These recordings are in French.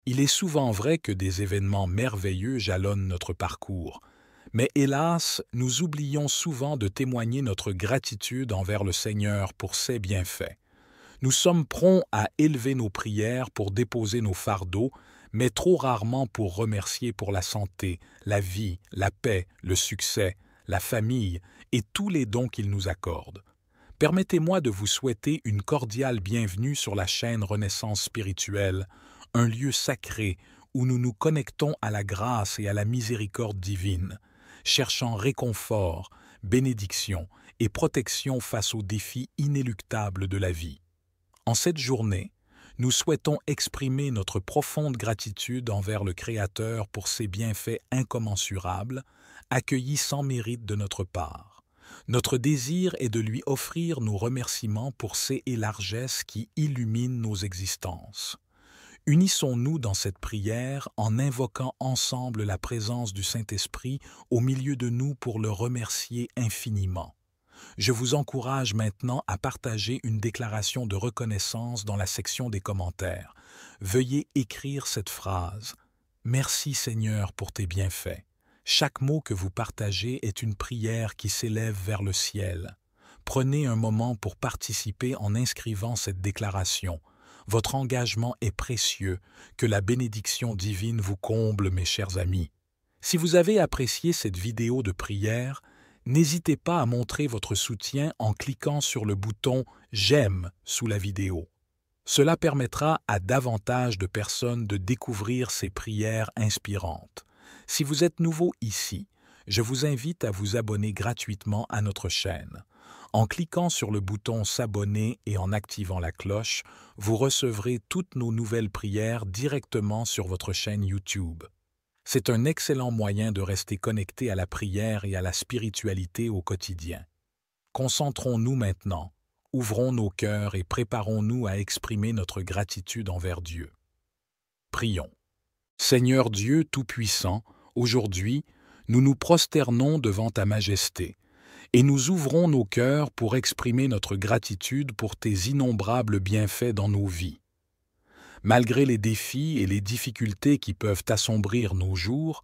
Il est souvent vrai que des événements merveilleux jalonnent notre parcours, mais hélas, nous oublions souvent de témoigner notre gratitude envers le Seigneur pour ses bienfaits. Nous sommes prompts à élever nos prières pour déposer nos fardeaux, mais trop rarement pour remercier pour la santé, la vie, la paix, le succès, la famille et tous les dons qu'il nous accorde. Permettez-moi de vous souhaiter une cordiale bienvenue sur la chaîne Renaissance spirituelle, un lieu sacré où nous nous connectons à la grâce et à la miséricorde divine, cherchant réconfort, bénédiction et protection face aux défis inéluctables de la vie. En cette journée, nous souhaitons exprimer notre profonde gratitude envers le Créateur pour ses bienfaits incommensurables, accueillis sans mérite de notre part. Notre désir est de lui offrir nos remerciements pour ses et largesses qui illuminent nos existences. Unissons-nous dans cette prière en invoquant ensemble la présence du Saint-Esprit au milieu de nous pour le remercier infiniment. Je vous encourage maintenant à partager une déclaration de reconnaissance dans la section des commentaires. Veuillez écrire cette phrase. Merci Seigneur pour tes bienfaits. Chaque mot que vous partagez est une prière qui s'élève vers le ciel. Prenez un moment pour participer en inscrivant cette déclaration. Votre engagement est précieux. Que la bénédiction divine vous comble, mes chers amis. Si vous avez apprécié cette vidéo de prière, n'hésitez pas à montrer votre soutien en cliquant sur le bouton « J'aime » sous la vidéo. Cela permettra à davantage de personnes de découvrir ces prières inspirantes. Si vous êtes nouveau ici, je vous invite à vous abonner gratuitement à notre chaîne. En cliquant sur le bouton « S'abonner » et en activant la cloche, vous recevrez toutes nos nouvelles prières directement sur votre chaîne YouTube. C'est un excellent moyen de rester connecté à la prière et à la spiritualité au quotidien. Concentrons-nous maintenant, ouvrons nos cœurs et préparons-nous à exprimer notre gratitude envers Dieu. Prions. Seigneur Dieu Tout-Puissant, aujourd'hui, nous nous prosternons devant ta majesté et nous ouvrons nos cœurs pour exprimer notre gratitude pour tes innombrables bienfaits dans nos vies. Malgré les défis et les difficultés qui peuvent assombrir nos jours,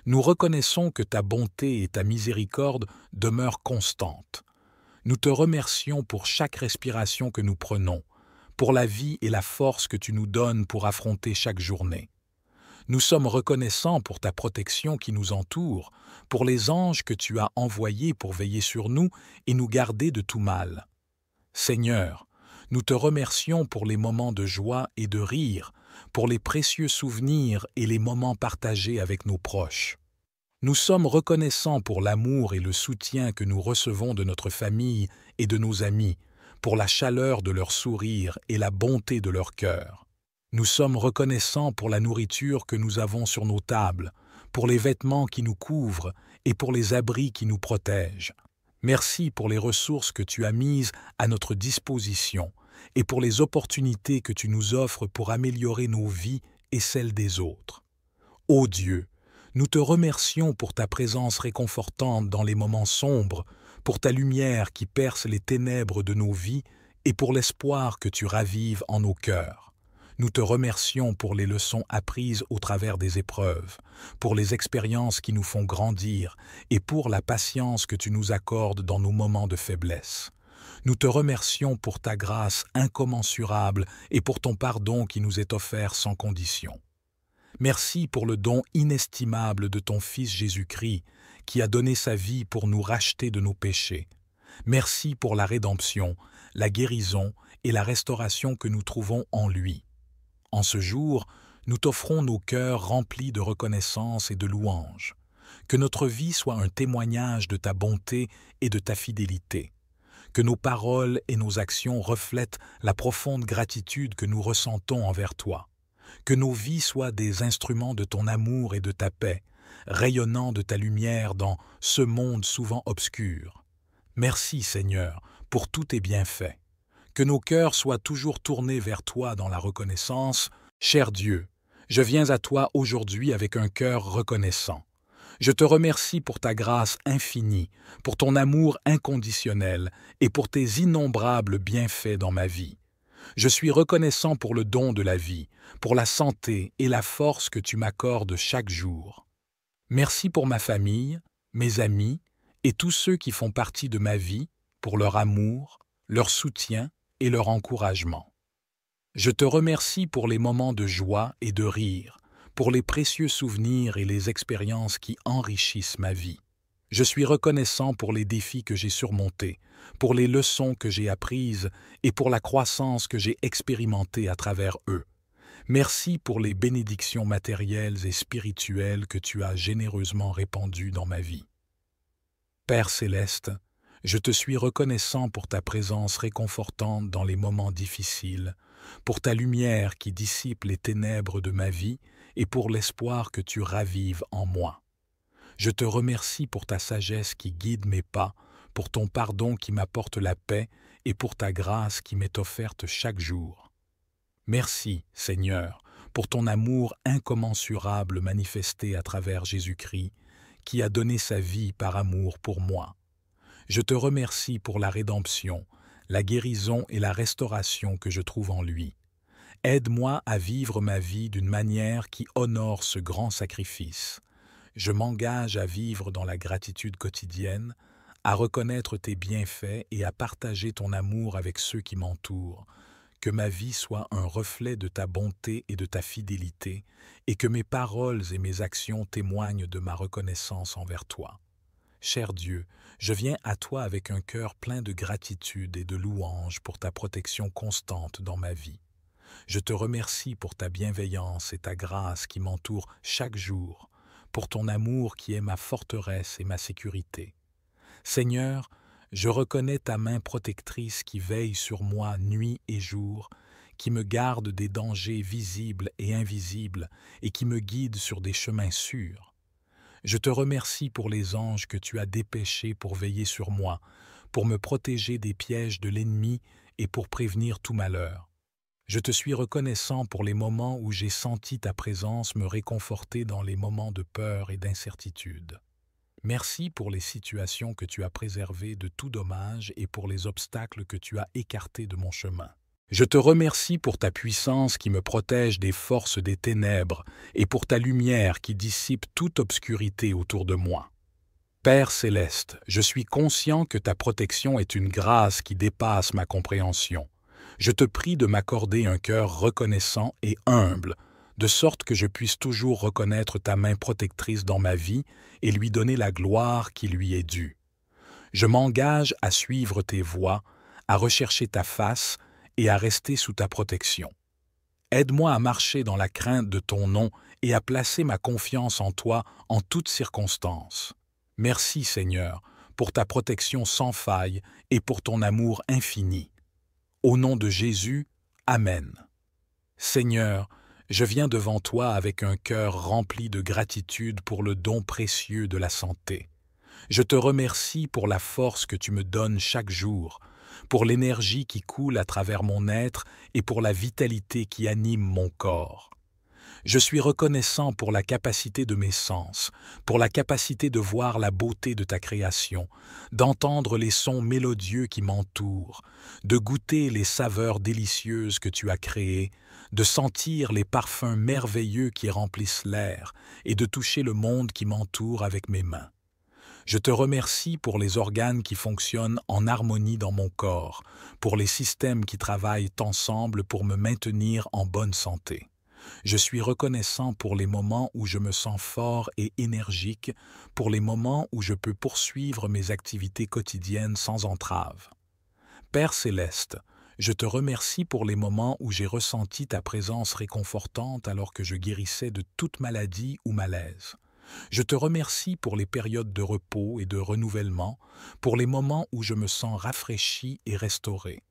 nous reconnaissons que ta bonté et ta miséricorde demeurent constantes. Nous te remercions pour chaque respiration que nous prenons, pour la vie et la force que tu nous donnes pour affronter chaque journée. Nous sommes reconnaissants pour ta protection qui nous entoure, pour les anges que tu as envoyés pour veiller sur nous et nous garder de tout mal. Seigneur, nous te remercions pour les moments de joie et de rire, pour les précieux souvenirs et les moments partagés avec nos proches. Nous sommes reconnaissants pour l'amour et le soutien que nous recevons de notre famille et de nos amis, pour la chaleur de leur sourire et la bonté de leur cœur. Nous sommes reconnaissants pour la nourriture que nous avons sur nos tables, pour les vêtements qui nous couvrent et pour les abris qui nous protègent. Merci pour les ressources que tu as mises à notre disposition et pour les opportunités que tu nous offres pour améliorer nos vies et celles des autres. Ô Dieu, nous te remercions pour ta présence réconfortante dans les moments sombres, pour ta lumière qui perce les ténèbres de nos vies et pour l'espoir que tu ravives en nos cœurs. Nous te remercions pour les leçons apprises au travers des épreuves, pour les expériences qui nous font grandir et pour la patience que tu nous accordes dans nos moments de faiblesse. Nous te remercions pour ta grâce incommensurable et pour ton pardon qui nous est offert sans condition. Merci pour le don inestimable de ton Fils Jésus-Christ, qui a donné sa vie pour nous racheter de nos péchés. Merci pour la rédemption, la guérison et la restauration que nous trouvons en lui. En ce jour, nous t'offrons nos cœurs remplis de reconnaissance et de louange. Que notre vie soit un témoignage de ta bonté et de ta fidélité. Que nos paroles et nos actions reflètent la profonde gratitude que nous ressentons envers toi. Que nos vies soient des instruments de ton amour et de ta paix, rayonnant de ta lumière dans ce monde souvent obscur. Merci, Seigneur, pour tous tes bienfaits. Que nos cœurs soient toujours tournés vers toi dans la reconnaissance. Cher Dieu, je viens à toi aujourd'hui avec un cœur reconnaissant. Je te remercie pour ta grâce infinie, pour ton amour inconditionnel et pour tes innombrables bienfaits dans ma vie. Je suis reconnaissant pour le don de la vie, pour la santé et la force que tu m'accordes chaque jour. Merci pour ma famille, mes amis et tous ceux qui font partie de ma vie, pour leur amour, leur soutien et leur encouragement. Je te remercie pour les moments de joie et de rire, pour les précieux souvenirs et les expériences qui enrichissent ma vie. Je suis reconnaissant pour les défis que j'ai surmontés, pour les leçons que j'ai apprises et pour la croissance que j'ai expérimentée à travers eux. Merci pour les bénédictions matérielles et spirituelles que tu as généreusement répandues dans ma vie. Père céleste, je te suis reconnaissant pour ta présence réconfortante dans les moments difficiles, pour ta lumière qui dissipe les ténèbres de ma vie et pour l'espoir que tu ravives en moi. Je te remercie pour ta sagesse qui guide mes pas, pour ton pardon qui m'apporte la paix et pour ta grâce qui m'est offerte chaque jour. Merci, Seigneur, pour ton amour incommensurable manifesté à travers Jésus-Christ, qui a donné sa vie par amour pour moi. Je te remercie pour la rédemption, la guérison et la restauration que je trouve en lui. Aide-moi à vivre ma vie d'une manière qui honore ce grand sacrifice. Je m'engage à vivre dans la gratitude quotidienne, à reconnaître tes bienfaits et à partager ton amour avec ceux qui m'entourent. Que ma vie soit un reflet de ta bonté et de ta fidélité, et que mes paroles et mes actions témoignent de ma reconnaissance envers toi. Cher Dieu, je viens à toi avec un cœur plein de gratitude et de louange pour ta protection constante dans ma vie. Je te remercie pour ta bienveillance et ta grâce qui m'entourent chaque jour, pour ton amour qui est ma forteresse et ma sécurité. Seigneur, je reconnais ta main protectrice qui veille sur moi nuit et jour, qui me garde des dangers visibles et invisibles et qui me guide sur des chemins sûrs. Je te remercie pour les anges que tu as dépêchés pour veiller sur moi, pour me protéger des pièges de l'ennemi et pour prévenir tout malheur. Je te suis reconnaissant pour les moments où j'ai senti ta présence me réconforter dans les moments de peur et d'incertitude. Merci pour les situations que tu as préservées de tout dommage et pour les obstacles que tu as écartés de mon chemin. Je te remercie pour ta puissance qui me protège des forces des ténèbres et pour ta lumière qui dissipe toute obscurité autour de moi. Père céleste, je suis conscient que ta protection est une grâce qui dépasse ma compréhension. Je te prie de m'accorder un cœur reconnaissant et humble, de sorte que je puisse toujours reconnaître ta main protectrice dans ma vie et lui donner la gloire qui lui est due. Je m'engage à suivre tes voies, à rechercher ta face et à rester sous ta protection. Aide-moi à marcher dans la crainte de ton nom et à placer ma confiance en toi en toutes circonstances. Merci, Seigneur, pour ta protection sans faille et pour ton amour infini. Au nom de Jésus, Amen. Seigneur, je viens devant toi avec un cœur rempli de gratitude pour le don précieux de la santé. Je te remercie pour la force que tu me donnes chaque jour, pour l'énergie qui coule à travers mon être et pour la vitalité qui anime mon corps. Je suis reconnaissant pour la capacité de mes sens, pour la capacité de voir la beauté de ta création, d'entendre les sons mélodieux qui m'entourent, de goûter les saveurs délicieuses que tu as créées, de sentir les parfums merveilleux qui remplissent l'air et de toucher le monde qui m'entoure avec mes mains. Je te remercie pour les organes qui fonctionnent en harmonie dans mon corps, pour les systèmes qui travaillent ensemble pour me maintenir en bonne santé. Je suis reconnaissant pour les moments où je me sens fort et énergique, pour les moments où je peux poursuivre mes activités quotidiennes sans entrave. Père céleste, je te remercie pour les moments où j'ai ressenti ta présence réconfortante alors que je guérissais de toute maladie ou malaise. Je te remercie pour les périodes de repos et de renouvellement, pour les moments où je me sens rafraîchi et restauré.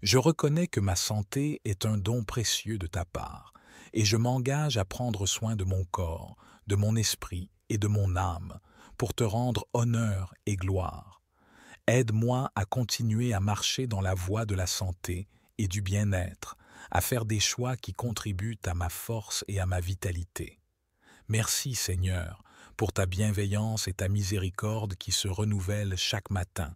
Je reconnais que ma santé est un don précieux de ta part, et je m'engage à prendre soin de mon corps, de mon esprit et de mon âme, pour te rendre honneur et gloire. Aide-moi à continuer à marcher dans la voie de la santé et du bien-être, à faire des choix qui contribuent à ma force et à ma vitalité. Merci Seigneur, pour ta bienveillance et ta miséricorde qui se renouvellent chaque matin.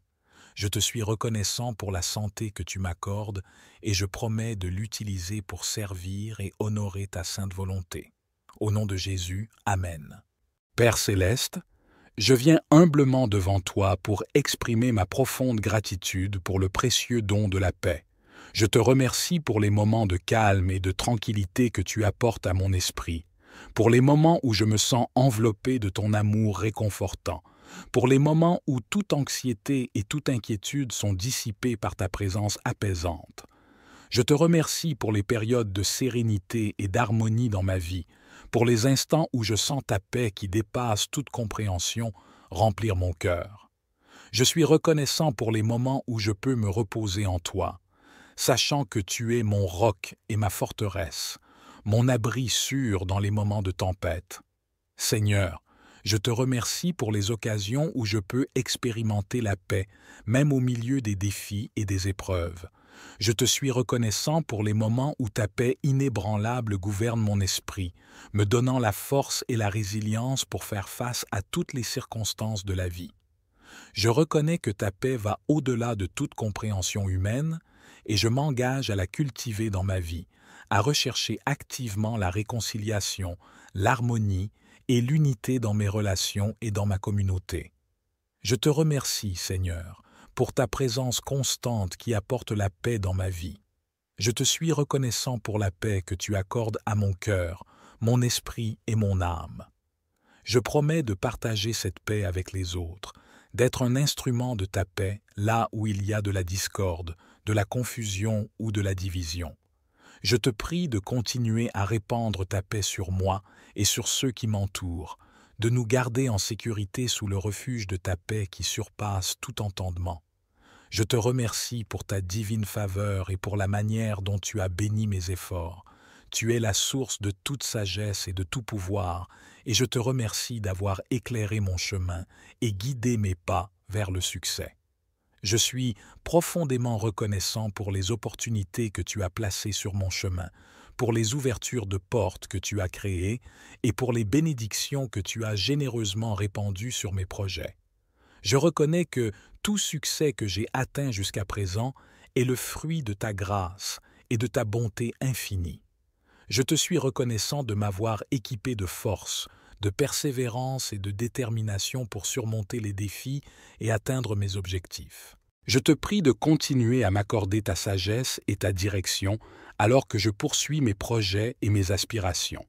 Je te suis reconnaissant pour la santé que tu m'accordes et je promets de l'utiliser pour servir et honorer ta sainte volonté. Au nom de Jésus, Amen. Père céleste, je viens humblement devant toi pour exprimer ma profonde gratitude pour le précieux don de la paix. Je te remercie pour les moments de calme et de tranquillité que tu apportes à mon esprit, pour les moments où je me sens enveloppé de ton amour réconfortant, pour les moments où toute anxiété et toute inquiétude sont dissipées par ta présence apaisante. Je te remercie pour les périodes de sérénité et d'harmonie dans ma vie, pour les instants où je sens ta paix qui dépasse toute compréhension remplir mon cœur. Je suis reconnaissant pour les moments où je peux me reposer en toi, sachant que tu es mon roc et ma forteresse, mon abri sûr dans les moments de tempête. Seigneur, je te remercie pour les occasions où je peux expérimenter la paix, même au milieu des défis et des épreuves. Je te suis reconnaissant pour les moments où ta paix inébranlable gouverne mon esprit, me donnant la force et la résilience pour faire face à toutes les circonstances de la vie. Je reconnais que ta paix va au-delà de toute compréhension humaine et je m'engage à la cultiver dans ma vie, à rechercher activement la réconciliation, l'harmonie et l'unité dans mes relations et dans ma communauté. Je te remercie, Seigneur, pour ta présence constante qui apporte la paix dans ma vie. Je te suis reconnaissant pour la paix que tu accordes à mon cœur, mon esprit et mon âme. Je promets de partager cette paix avec les autres, d'être un instrument de ta paix là où il y a de la discorde, de la confusion ou de la division. Je te prie de continuer à répandre ta paix sur moi et sur ceux qui m'entourent, de nous garder en sécurité sous le refuge de ta paix qui surpasse tout entendement. Je te remercie pour ta divine faveur et pour la manière dont tu as béni mes efforts. Tu es la source de toute sagesse et de tout pouvoir, et je te remercie d'avoir éclairé mon chemin et guidé mes pas vers le succès. Je suis profondément reconnaissant pour les opportunités que tu as placées sur mon chemin, pour les ouvertures de portes que tu as créées et pour les bénédictions que tu as généreusement répandues sur mes projets. Je reconnais que tout succès que j'ai atteint jusqu'à présent est le fruit de ta grâce et de ta bonté infinie. Je te suis reconnaissant de m'avoir équipé de force, de persévérance et de détermination pour surmonter les défis et atteindre mes objectifs. Je te prie de continuer à m'accorder ta sagesse et ta direction alors que je poursuis mes projets et mes aspirations.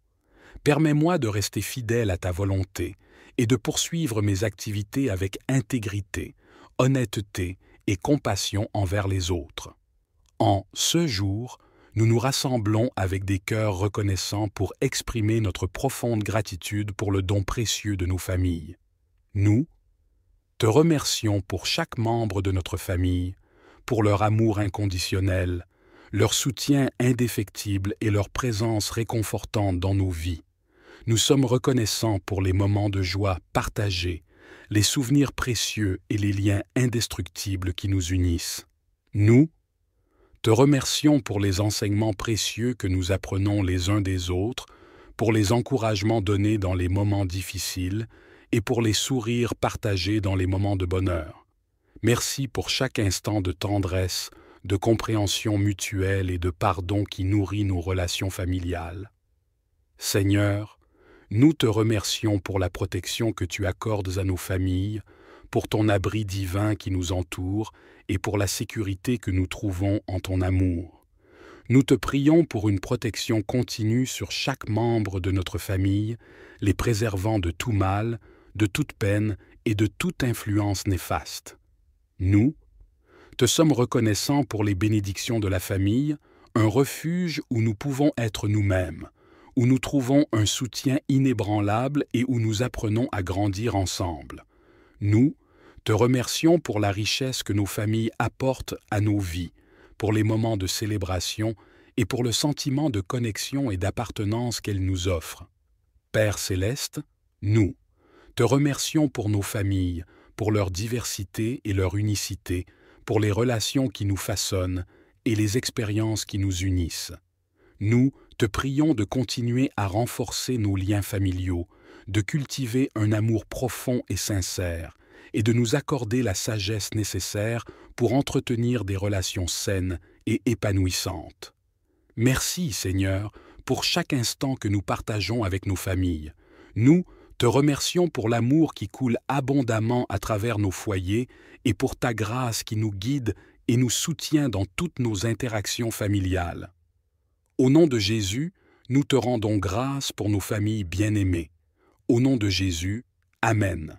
Permets-moi de rester fidèle à ta volonté et de poursuivre mes activités avec intégrité, honnêteté et compassion envers les autres. En ce jour, nous nous rassemblons avec des cœurs reconnaissants pour exprimer notre profonde gratitude pour le don précieux de nos familles. Nous te remercions pour chaque membre de notre famille, pour leur amour inconditionnel, leur soutien indéfectible et leur présence réconfortante dans nos vies. Nous sommes reconnaissants pour les moments de joie partagés, les souvenirs précieux et les liens indestructibles qui nous unissent. Nous te remercions pour les enseignements précieux que nous apprenons les uns des autres, pour les encouragements donnés dans les moments difficiles et pour les sourires partagés dans les moments de bonheur. Merci pour chaque instant de tendresse, de compréhension mutuelle et de pardon qui nourrit nos relations familiales. Seigneur, nous te remercions pour la protection que tu accordes à nos familles, pour ton abri divin qui nous entoure et pour la sécurité que nous trouvons en ton amour. Nous te prions pour une protection continue sur chaque membre de notre famille, les préservant de tout mal, de toute peine et de toute influence néfaste. Nous te sommes reconnaissants pour les bénédictions de la famille, un refuge où nous pouvons être nous-mêmes, où nous trouvons un soutien inébranlable et où nous apprenons à grandir ensemble. Nous te remercions pour la richesse que nos familles apportent à nos vies, pour les moments de célébration et pour le sentiment de connexion et d'appartenance qu'elles nous offrent. Père céleste, nous te remercions pour nos familles, pour leur diversité et leur unicité, pour les relations qui nous façonnent et les expériences qui nous unissent. Nous te prions de continuer à renforcer nos liens familiaux, de cultiver un amour profond et sincère, et de nous accorder la sagesse nécessaire pour entretenir des relations saines et épanouissantes. Merci, Seigneur, pour chaque instant que nous partageons avec nos familles. Nous te remercions pour l'amour qui coule abondamment à travers nos foyers et pour ta grâce qui nous guide et nous soutient dans toutes nos interactions familiales. Au nom de Jésus, nous te rendons grâce pour nos familles bien-aimées. Au nom de Jésus, Amen.